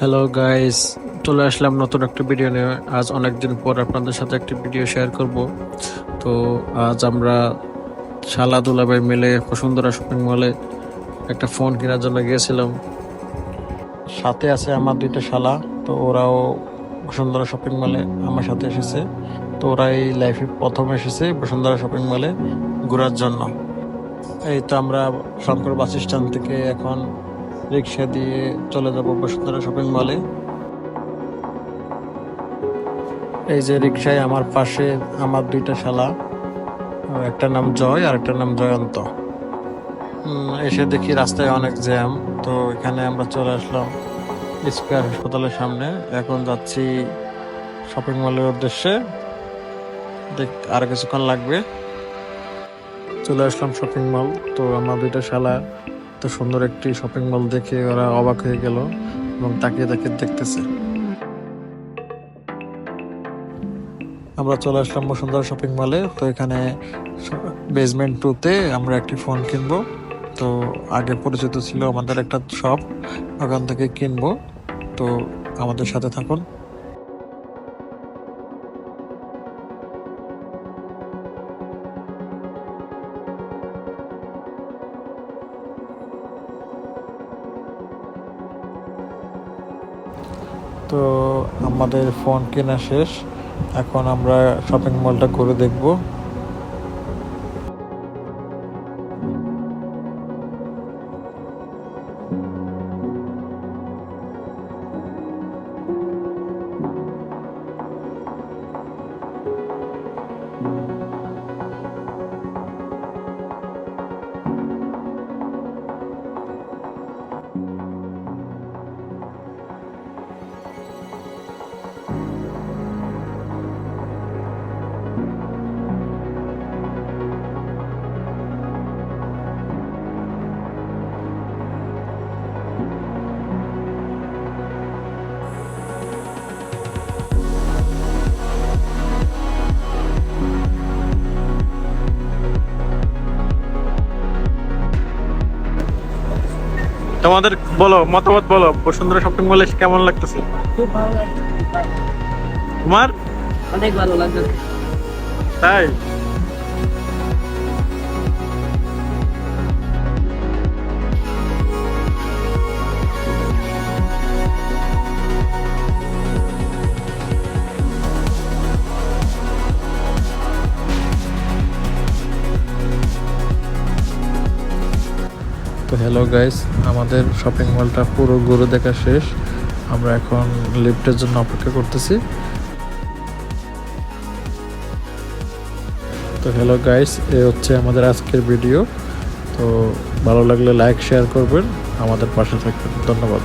Hello guys, চলে আসলাম নতুন একটা ভিডিও নিয়ে। আজ অনেকদিন পর আপনাদের সাথে একটি ভিডিও শেয়ার করব। তো আজ আমরা শালা দুলাভাই মিলে বসুন্ধরা শপিং মলে একটা ফোন কেনার জন্য গিয়েছিলাম। সাথে আছে আমার দুইটা শালা, তো ওরাও বসুন্ধরা শপিং মলে আমার সাথে এসেছে। তো ওরা এই লাইফে প্রথম এসেছে বসুন্ধরা শপিং মলে ঘোরার জন্য। এই তো আমরা শঙ্কর বাস স্ট্যান্ড থেকে এখন রিক্সা দিয়ে চলে যাব বসুন্ধরা শপিং মলে। এই যে রিক্সায় আমার পাশে আমার দুইটা শালা, একটা নাম জয় আর একটা নাম জয়ন্ত। এসে দেখি রাস্তায় অনেক জ্যাম, তো এখানে আমরা চলে আসলাম স্কয়ার হাসপাতালের সামনে। এখন যাচ্ছি শপিং মলের উদ্দেশ্যে। আর কিছুক্ষণ লাগবে। চলে আসলাম শপিং মল। তো আমার দুইটা শালা তো সুন্দর একটি শপিং মল দেখে ওরা অবাক হয়ে গেল এবং তাকিয়ে তাকিয়ে দেখতেছে। আমরা চলে আসলাম বসুন্ধরা শপিং মলে। তো এখানে বেসমেন্ট 2-তে আমরা একটি ফোন কিনবো। তো আগে পরিচিত ছিল আমাদের একটা শপ, ওখান থেকে কিনবো। তো আমাদের সাথে থাকুন। তো আমাদের ফোন কেনা শেষ, এখন আমরা শপিং মলটা ঘুরে দেখবো। তোমাদের বলো, মতামত বলো, বসুন্ধরা শপিং মলে কেমন লাগতেছে? খুব ভালো লাগছে। তোমার? অনেক ভালো লাগছে। তাই? তো হ্যালো গাইস, আমাদের শপিং মলটা পুরো ঘুরে দেখা শেষ। আমরা এখন লিফটের জন্য অপেক্ষা করতেছি। তো হ্যালো গাইস, এ হচ্ছে আমাদের আজকের ভিডিও। তো ভালো লাগলে লাইক শেয়ার করবেন, আমাদের পাশে থাকবেন। ধন্যবাদ।